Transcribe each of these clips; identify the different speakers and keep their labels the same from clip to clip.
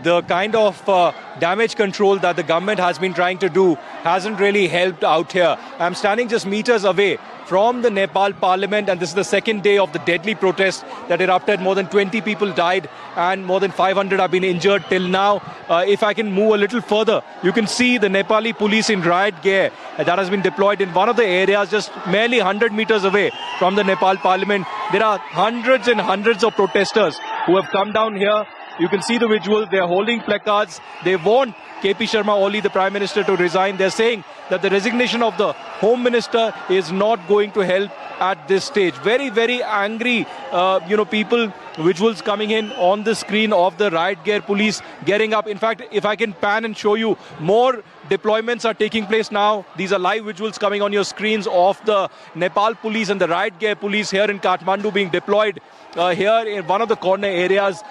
Speaker 1: The kind of damage control that the government has been trying to do hasn't really helped out here. I'm standing just meters away from the Nepal parliament, and this is the second day of the deadly protest that erupted. More than 20 people died and more than 500 have been injured till now. If I can move a little further, you can see the Nepali police in riot gear that has been deployed in one of the areas just merely 100 meters away from the Nepal parliament. There are hundreds and hundreds of protesters who have come down here. You can see the visuals. They are holding placards. They want KP Sharma Oli, the Prime Minister, to resign. They're saying that the resignation of the Home Minister is not going to help at this stage. Very, very angry, people, visuals coming in on the screen of the riot gear police getting up. In fact, if I can pan and show you, more deployments are taking place now. These are live visuals coming on your screens of the Nepal police and the riot gear police here in Kathmandu being deployed here in one of the corner areas.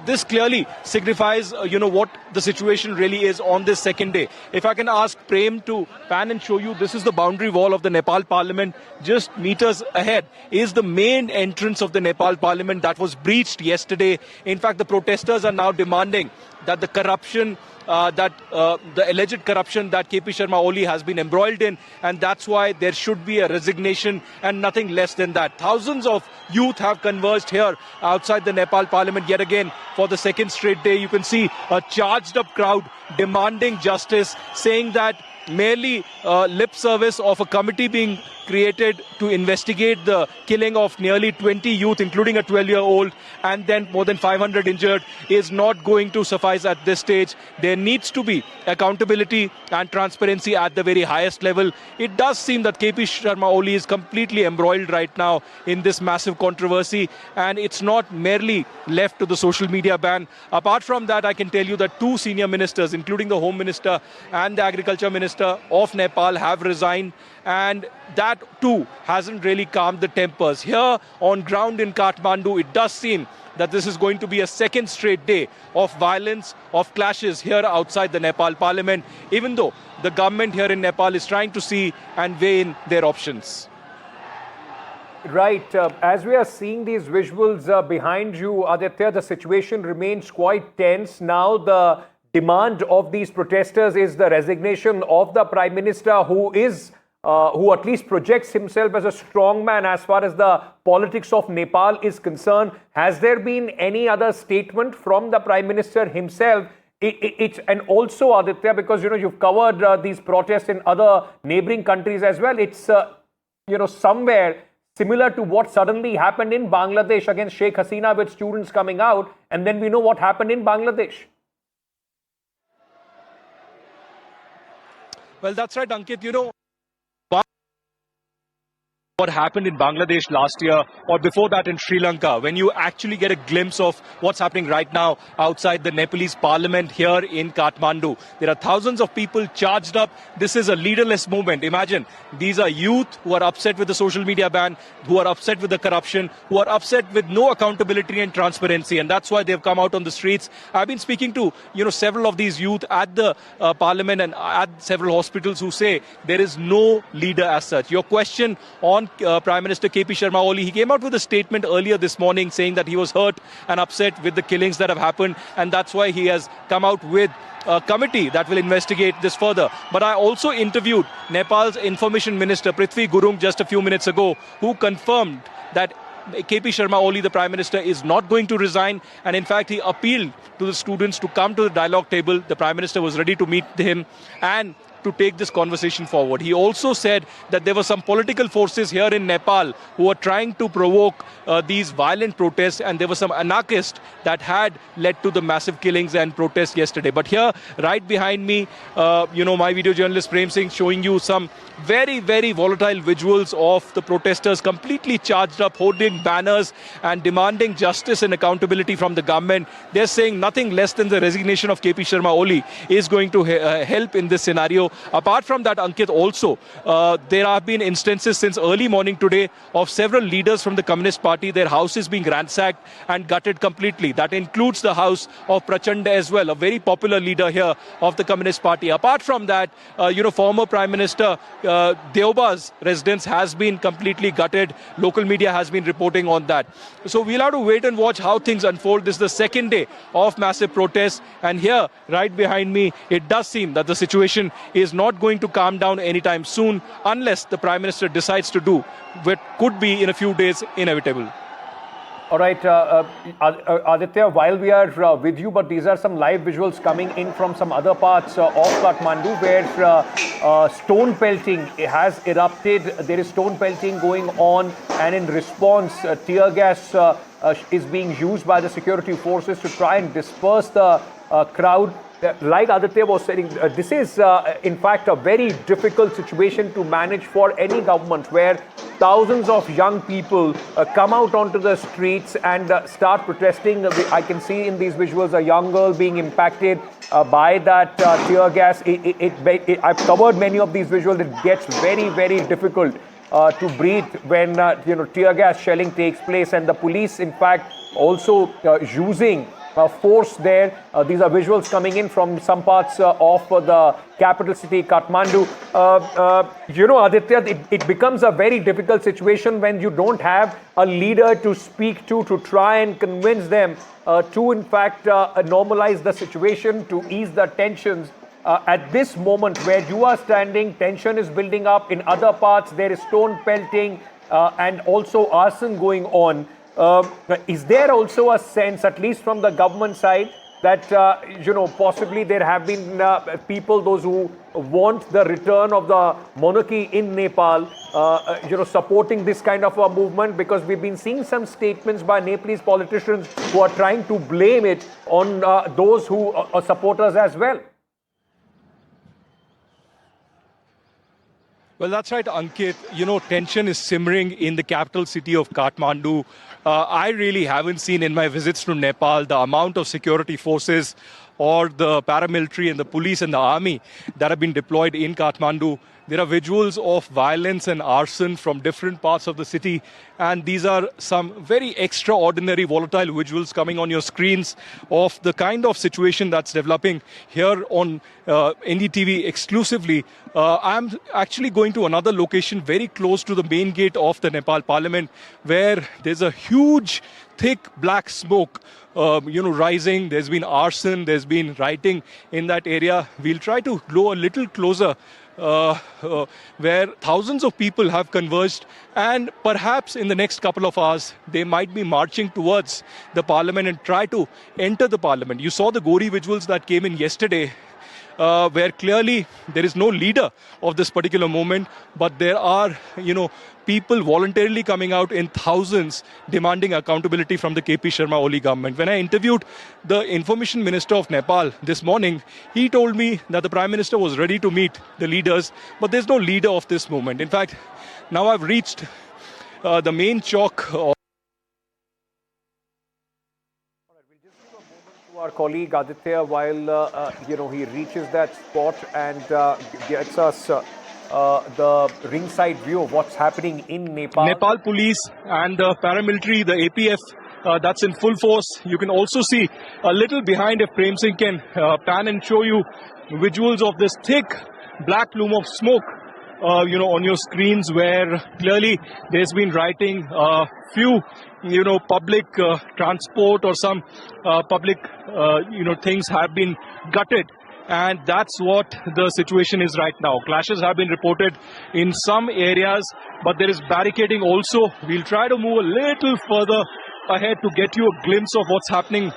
Speaker 1: This clearly signifies, what the situation really is on this second day. If I can ask Prem to pan and show you, this is the boundary wall of the Nepal parliament. Just meters ahead is the main entrance of the Nepal parliament that was breached yesterday. In fact, the protesters are now demanding that the corruption, the alleged corruption that KP Sharma Oli has been embroiled in, and that's why there should be a resignation and nothing less than that. Thousands of youth have converged here outside the Nepal parliament yet again for the second straight day. You can see a charged up crowd demanding justice, saying that merely lip service of a committee being created to investigate the killing of nearly 20 youth, including a 12-year-old, and then more than 500 injured, is not going to suffice at this stage. There needs to be accountability and transparency at the very highest level. It does seem that KP Sharma Oli is completely embroiled right now in this massive controversy, and it's not merely left to the social media ban. Apart from that, I can tell you that two senior ministers, including the Home Minister and the Agriculture Minister of Nepal, have resigned, and that too hasn't really calmed the tempers. Here on ground in Kathmandu, it does seem that this is going to be a second straight day of violence, of clashes here outside the Nepal parliament, even though the government here in Nepal is trying to see and weigh in their options.
Speaker 2: Right. As we are seeing these visuals behind you, Aditya, the situation remains quite tense. Now the demand of these protesters is the resignation of the Prime Minister, who at least projects himself as a strong man as far as the politics of Nepal is concerned. Has there been any other statement from the Prime Minister himself? And also, Aditya, because you've covered these protests in other neighboring countries as well, it's somewhere similar to what suddenly happened in Bangladesh against Sheikh Hasina, with students coming out, and then we know what happened in Bangladesh.
Speaker 1: Well, that's right, Ankit. What happened in Bangladesh last year, or before that in Sri Lanka, when you actually get a glimpse of what's happening right now outside the Nepalese parliament here in Kathmandu. There are thousands of people charged up. This is a leaderless movement. Imagine, these are youth who are upset with the social media ban, who are upset with the corruption, who are upset with no accountability and transparency, and that's why they've come out on the streets. I've been speaking to several of these youth at the parliament and at several hospitals who say there is no leader as such. Your question on Prime Minister KP Sharma Oli, he came out with a statement earlier this morning saying that he was hurt and upset with the killings that have happened, and that's why he has come out with a committee that will investigate this further. But I also interviewed Nepal's Information Minister Prithvi Gurung just a few minutes ago, who confirmed that KP Sharma Oli, the Prime Minister, is not going to resign, and in fact he appealed to the students to come to the dialogue table. The Prime Minister was ready to meet him and to take this conversation forward. He also said that there were some political forces here in Nepal who were trying to provoke these violent protests, and there were some anarchists that had led to the massive killings and protests yesterday. But here, right behind me, my video journalist Prem Singh showing you some very, very volatile visuals of the protesters completely charged up, holding banners and demanding justice and accountability from the government. They're saying nothing less than the resignation of KP Sharma Oli is going to help in this scenario. Apart from that, Ankit, also, there have been instances since early morning today of several leaders from the Communist Party, their houses being ransacked and gutted completely. That includes the house of Prachanda as well, a very popular leader here of the Communist Party. Apart from that, former Prime Minister Deoba's residence has been completely gutted. Local media has been reporting on that. So we'll have to wait and watch how things unfold. This is the second day of massive protests. And here, right behind me, it does seem that the situation is not going to calm down anytime soon unless the Prime Minister decides to do what could be in a few days inevitable.
Speaker 2: All right, Aditya, while we are with you, but these are some live visuals coming in from some other parts of Kathmandu where stone pelting has erupted. There is stone pelting going on, and in response, tear gas is being used by the security forces to try and disperse the crowd. Like Aditya was saying, this is in fact a very difficult situation to manage for any government, where thousands of young people come out onto the streets and start protesting. I can see in these visuals a young girl being impacted by that tear gas. I've covered many of these visuals. It gets very, very difficult to breathe when tear gas shelling takes place, and the police, in fact, also using force there. These are visuals coming in from some parts of the capital city, Kathmandu. Aditya, it becomes a very difficult situation when you don't have a leader to speak to try and convince them to, in fact, normalize the situation, to ease the tensions. At this moment where you are standing, tension is building up. In other parts, there is stone pelting and also arson going on. Is there also a sense, at least from the government side, that possibly there have been people, those who want the return of the monarchy in Nepal, supporting this kind of a movement? Because we've been seeing some statements by Nepalese politicians who are trying to blame it on those who are supporters as well.
Speaker 1: Well, that's right, Ankit. Tension is simmering in the capital city of Kathmandu. I really haven't seen in my visits to Nepal the amount of security forces or the paramilitary and the police and the army that have been deployed in Kathmandu. There are visuals of violence and arson from different parts of the city, and these are some very extraordinary, volatile visuals coming on your screens of the kind of situation that's developing here on NDTV exclusively. I'm actually going to another location very close to the main gate of the Nepal Parliament, where there's a huge, thick black smoke rising. There's been arson, there's been rioting in that area. We'll try to go a little closer, where thousands of people have converged, and perhaps in the next couple of hours they might be marching towards the parliament and try to enter the parliament. You saw the gory visuals that came in yesterday, where clearly there is no leader of this particular movement, but there are, people voluntarily coming out in thousands demanding accountability from the KP Sharma Oli government. When I interviewed the Information Minister of Nepal this morning, he told me that the Prime Minister was ready to meet the leaders, but there's no leader of this movement. In fact, now I've reached the main chowk of
Speaker 2: our colleague Aditya while he reaches that spot and gets us the ringside view of what's happening in Nepal.
Speaker 1: Nepal police and the paramilitary, the APF, that's in full force. You can also see a little behind, if Prem Singh can pan and show you visuals of this thick black plume of smoke on your screens, where clearly there's been rioting. Few public transport or some public things have been gutted, and that's what the situation is right now. Clashes have been reported in some areas, but there is barricading also. We'll try to move a little further ahead to get you a glimpse of what's happening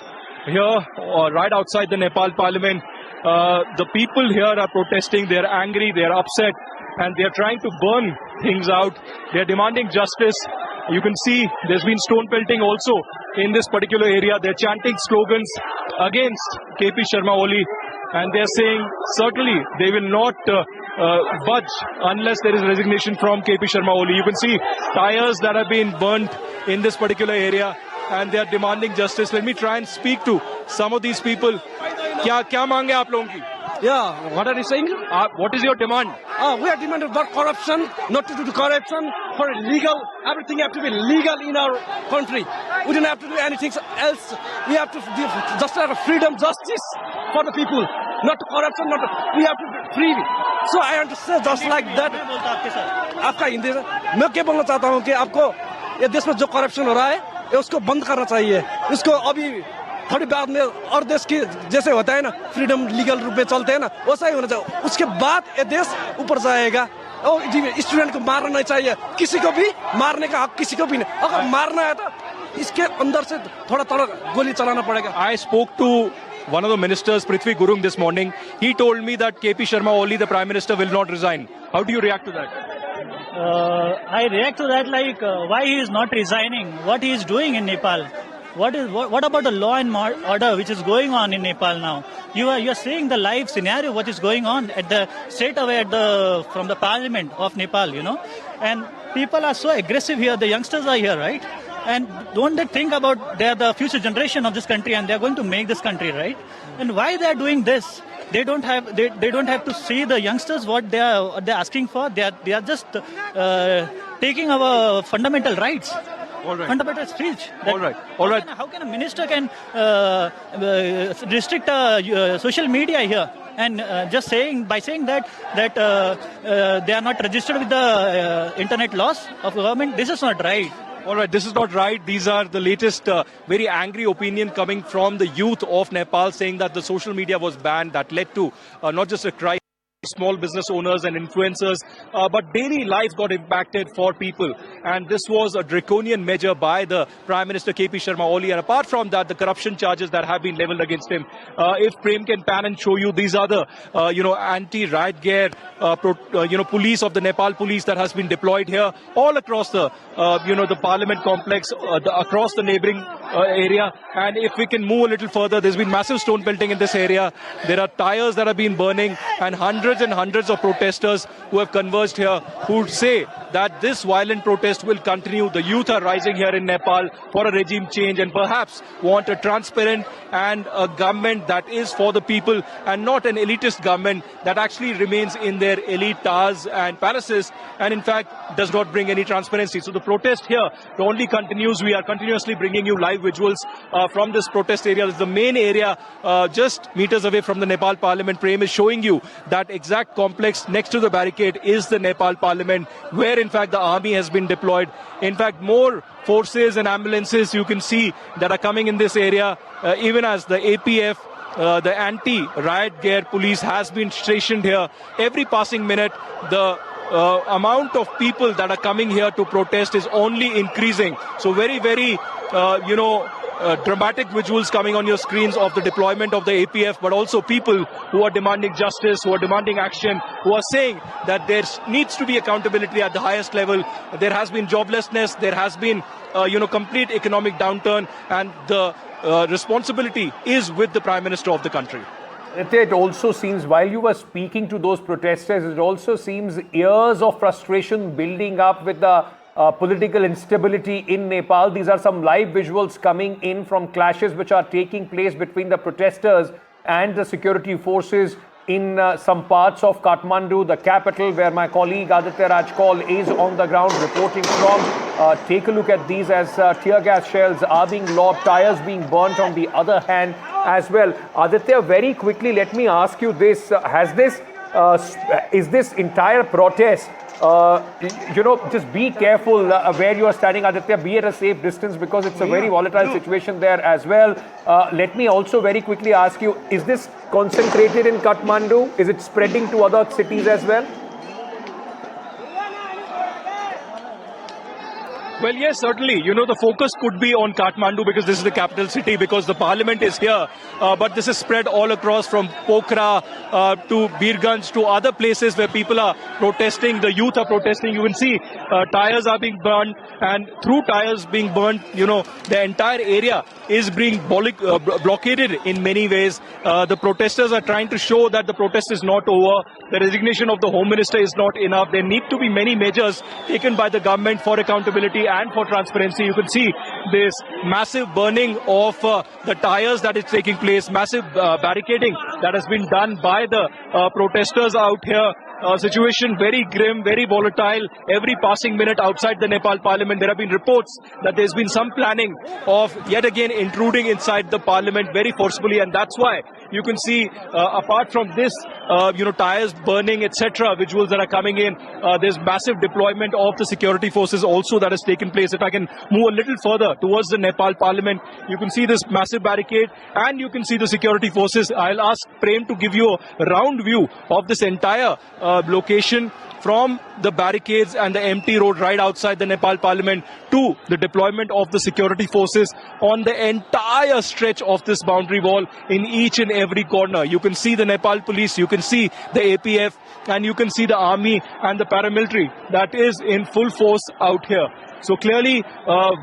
Speaker 1: here right outside the Nepal Parliament. The people here are protesting. They're angry, they're upset, and they're trying to burn things out. They're demanding justice. You can see there's been stone pelting also in this particular area. They're chanting slogans against KP Sharma Oli, and they're saying certainly they will not budge unless there is resignation from KP Sharma Oli. You can see tires that have been burnt in this particular area, and they are demanding justice. Let me try and speak to some of these people. क्या मांगे आप लोगों की?
Speaker 3: Yeah, what are you saying?
Speaker 1: What is your demand?
Speaker 3: We are demanding for corruption, not to do corruption, for legal, everything have to be legal in our country. We don't have to do anything else. We have to just have freedom, justice for the people, not corruption, we have to be free. So I understand just like that. आपका हिंदी में मैं क्या बोलना चाहता हूँ कि आपको ये देश में जो करप्शन हो रहा है ये उसको बंद करना चाहिए. इसको अभी थोड़ी बाद में और देश की जैसे होता है ना फ्रीडम लीगल रूप में चलते हैं ना वैसा ही होना चाहिए. उसके बाद ये देश ऊपर जाएगा. और स्टूडेंट को मारना नहीं चाहिए. किसी को भी मारने का हक किसी को भी नहीं. अगर मारना है तो इसके अंदर से थोड़ा थोड़ा गोली चलाना पड़ेगा.
Speaker 1: I spoke to one of the ministers, Prithvi Gurung, this morning. He told me that KP Sharma Oli, the Prime Minister, will not resign. How do you react to that?
Speaker 4: I react to that like why he is not resigning, what he is doing in Nepal. What about the law and order which is going on in Nepal now? You are seeing the live scenario what is going on at the straight away from the parliament of Nepal, and people are so aggressive here. The youngsters are here, right? And don't they think about they are the future generation of this country and they are going to make this country, right? And why they are doing this? They don't have to see the youngsters what they are asking for. They are just taking our fundamental rights.
Speaker 1: All right.
Speaker 4: Fundamental speech.
Speaker 1: All right.
Speaker 4: How can a minister can restrict social media here and just saying that they are not registered with the internet laws of government? This is not right.
Speaker 1: All right, this is not right. These are the latest very angry opinion coming from the youth of Nepal saying that the social media was banned. That led to not just a cry. Small business owners and influencers, but daily life got impacted for people. And this was a draconian measure by the Prime Minister KP Sharma Oli. And apart from that, the corruption charges that have been leveled against him. If Prem can pan and show you, these are the, anti-riot gear, police of the Nepal police that has been deployed here all across the, the parliament complex, across the neighboring area. And if we can move a little further, there's been massive stone pelting in this area. There are tires that have been burning and hundreds and hundreds of protesters who have converged here who say that this violent protest will continue. The youth are rising here in Nepal for a regime change and perhaps want a transparent and a government that is for the people and not an elitist government that actually remains in their elite towers and palaces and in fact does not bring any transparency. So the protest here only continues. We are continuously bringing you live visuals from this protest area. This is the main area just meters away from the Nepal Parliament. Prem is showing you that exact complex next to the barricade is the Nepal Parliament where in fact the army has been deployed. In fact, more forces and ambulances you can see that are coming in this area, even as the APF, the anti-riot gear police has been stationed here. Every passing minute, the amount of people that are coming here to protest is only increasing. So very, very, dramatic visuals coming on your screens of the deployment of the APF, but also people who are demanding justice, who are demanding action, who are saying that there needs to be accountability at the highest level. There has been joblessness, there has been, complete economic downturn, and the responsibility is with the Prime Minister of the country.
Speaker 2: It also seems, while you were speaking to those protesters, it also seems years of frustration building up with the political instability in Nepal. These are some live visuals coming in from clashes which are taking place between the protesters and the security forces in some parts of Kathmandu, the capital, where my colleague Aditya Rajkol is on the ground reporting from. Take a look at these as tear gas shells are being lobbed, tires being burnt on the other hand as well. Aditya, very quickly, let me ask you this. Is this entire protest, just be careful where you are standing, Aditya, be at a safe distance because it's a very volatile situation there as well. Let me also very quickly ask you, is this concentrated in Kathmandu? Is it spreading to other cities as well?
Speaker 1: Well, yes, certainly. The focus could be on Kathmandu because this is the capital city, because the parliament is here. But this is spread all across from Pokhara to Birganj to other places where people are protesting. The youth are protesting. You can see tires are being burned, and through tires being burned, the entire area is being blockaded in many ways. The protesters are trying to show that the protest is not over. The resignation of the Home Minister is not enough. There need to be many measures taken by the government for accountability and for transparency. You can see this massive burning of the tires that is taking place, massive barricading that has been done by the protesters out here. Situation very grim, very volatile. Every passing minute outside the Nepal parliament, there have been reports that there's been some planning of yet again intruding inside the parliament very forcefully, and that's why you can see, apart from this, tires burning, etc., visuals that are coming in, there's massive deployment of the security forces also that has taken place. If I can move a little further towards the Nepal parliament, you can see this massive barricade and you can see the security forces. I'll ask Prem to give you a round view of this entire location, from the barricades and the empty road right outside the Nepal parliament to the deployment of the security forces on the entire stretch of this boundary wall in each and every corner. You can see the Nepal police, you can see the APF, and you can see the army and the paramilitary that is in full force out here. So clearly,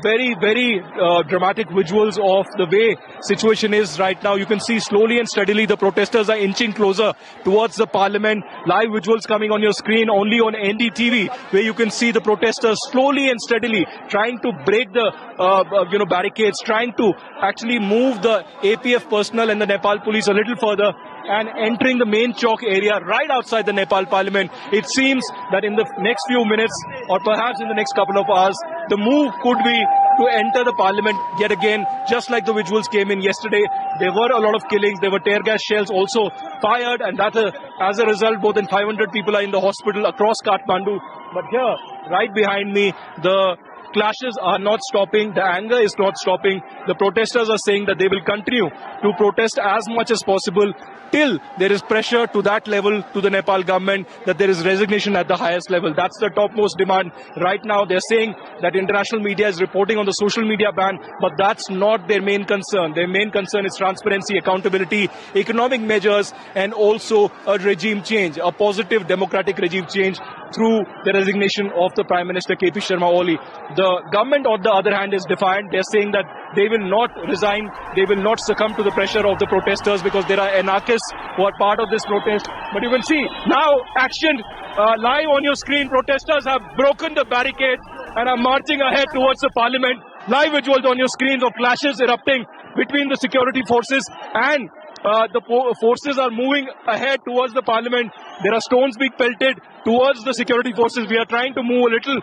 Speaker 1: very, very dramatic visuals of the way situation is right now. You can see slowly and steadily the protesters are inching closer towards the parliament. Live visuals coming on your screen only on NDTV, where you can see the protesters slowly and steadily trying to break the barricades, trying to actually move the APF personnel and the Nepal police a little further and entering the main chowk area right outside the Nepal parliament. It seems that in the next few minutes, or perhaps in the next couple of hours, the move could be to enter the parliament yet again, just like the visuals came in yesterday. There were a lot of killings, there were tear gas shells also fired, and that as a result, more than 500 people are in the hospital across Kathmandu. But here, right behind me, the clashes are not stopping, the anger is not stopping. The protesters are saying that they will continue to protest as much as possible till there is pressure to that level to the Nepal government, that there is resignation at the highest level. That's the topmost demand right now. They're saying that international media is reporting on the social media ban, but that's not their main concern. Their main concern is transparency, accountability, economic measures, and also a regime change, a positive democratic regime change through the resignation of the Prime Minister KP Sharma Oli. The government, on the other hand, is defiant. They're saying that they will not resign, they will not succumb to the pressure of the protesters because there are anarchists who are part of this protest. But you can see now action live on your screen. Protesters have broken the barricade and are marching ahead towards the parliament. Live visuals on your screens of clashes erupting between the security forces and the forces are moving ahead towards the parliament. There are stones being pelted towards the security forces. We are trying to move a little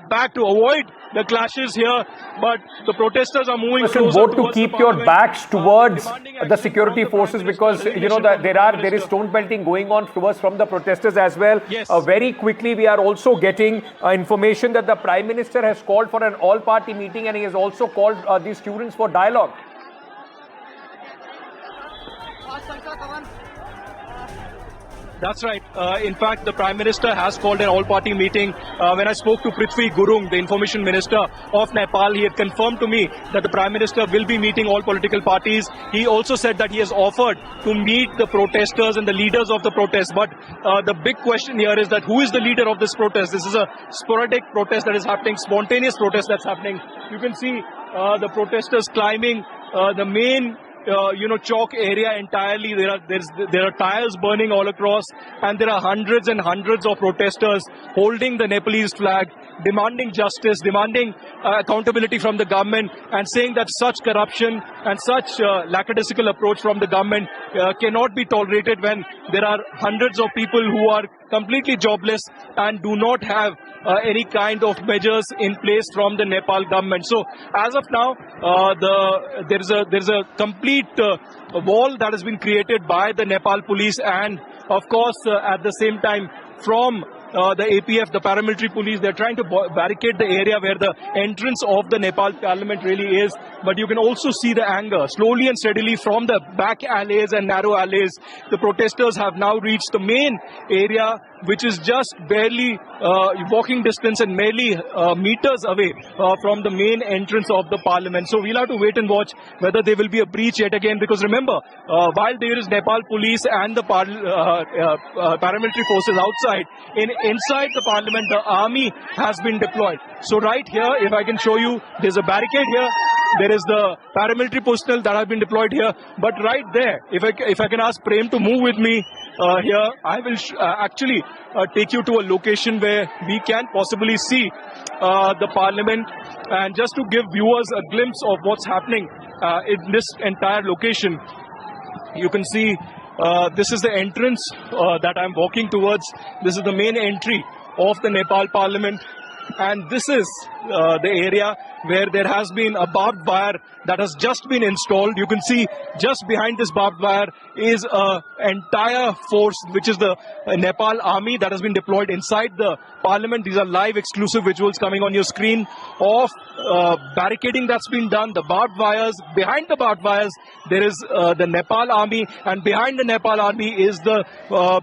Speaker 1: back to avoid the clashes here, but the protesters are moving closer
Speaker 2: to keep your backs towards the security forces, because there is stone pelting going on towards from the protesters as well.
Speaker 1: Yes.
Speaker 2: Very quickly, we are also getting information that the Prime Minister has called for an all-party meeting, and he has also called the students for dialogue.
Speaker 1: That's right. In fact, the Prime Minister has called an all-party meeting. When I spoke to Prithvi Gurung, the Information Minister of Nepal, he had confirmed to me that the Prime Minister will be meeting all political parties. He also said that he has offered to meet the protesters and the leaders of the protest. But the big question here is that who is the leader of this protest? This is a sporadic protest that is happening, spontaneous protest that's happening. You can see the protesters climbing the main chalk area entirely. There are tires burning all across, and there are hundreds and hundreds of protesters holding the Nepalese flag, demanding justice, demanding accountability from the government, and saying that such corruption and such lackadaisical approach from the government cannot be tolerated when there are hundreds of people who are completely jobless and do not have any kind of measures in place from the Nepal government. So as of now, there's a complete wall that has been created by the Nepal police, and of course at the same time from the APF, the paramilitary police. They're trying to barricade the area where the entrance of the Nepal parliament really is. But you can also see the anger slowly and steadily from the back alleys and narrow alleys. The protesters have now reached the main area, which is just barely walking distance and merely meters away from the main entrance of the parliament. So we'll have to wait and watch whether there will be a breach yet again, because remember, while there is Nepal police and the paramilitary forces outside, inside the parliament, the army has been deployed. So right here, if I can show you, there's a barricade here. There is the paramilitary personnel that have been deployed here. But right there, if I can ask Prem to move with me, here. I will actually take you to a location where we can possibly see the parliament, and just to give viewers a glimpse of what's happening in this entire location. You can see this is the entrance that I'm walking towards. This is the main entry of the Nepal parliament, and this is the area where there has been a barbed wire that has just been installed. You can see just behind this barbed wire is an entire force, which is the Nepal army that has been deployed inside the parliament. These are live exclusive visuals coming on your screen of barricading that's been done, the barbed wires. Behind the barbed wires, there is the Nepal army, and behind the Nepal army is the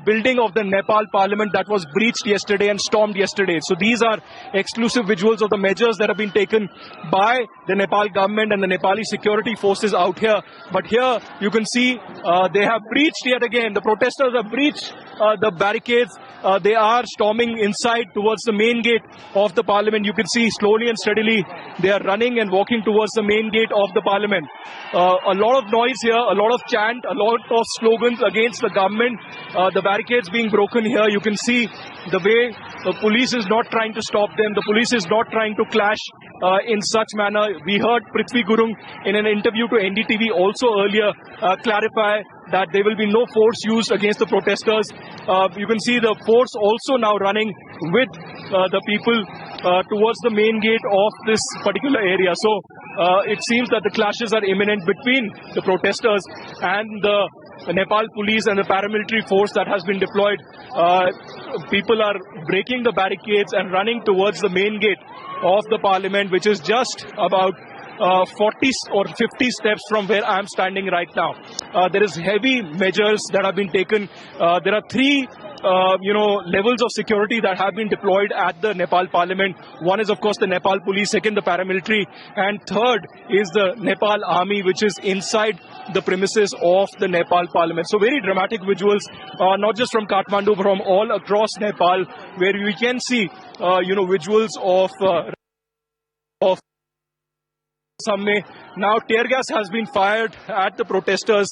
Speaker 1: building of the Nepal parliament that was breached yesterday and stormed yesterday. So these are exclusive visuals of the measures that have been taken by the Nepal government and the Nepali security forces out here. But here you can see they have breached yet again. The protesters have breached the barricades. They are storming inside towards the main gate of the parliament. You can see slowly and steadily they are running and walking towards the main gate of the parliament. A lot of noise here, a lot of chant, a lot of slogans against the government. The barricades being broken here. You can see the way the police is not trying to stop them. The police is not trying to clash in such manner. We heard Prithvi Gurung in an interview to NDTV also earlier clarify that there will be no force used against the protesters. You can see the force also now running with the people towards the main gate of this particular area. So it seems that the clashes are imminent between the protesters and the Nepal police and the paramilitary force that has been deployed. People are breaking the barricades and running towards the main gate of the parliament, which is just about 40 or 50 steps from where I am standing right now. There is heavy measures that have been taken. There are three levels of security that have been deployed at the Nepal parliament. One is, of course, the Nepal police, second, the paramilitary, and third is the Nepal army, which is inside the premises of the Nepal parliament. So very dramatic visuals, not just from Kathmandu, but from all across Nepal, where we can see, visuals of some. Now tear gas has been fired at the protesters.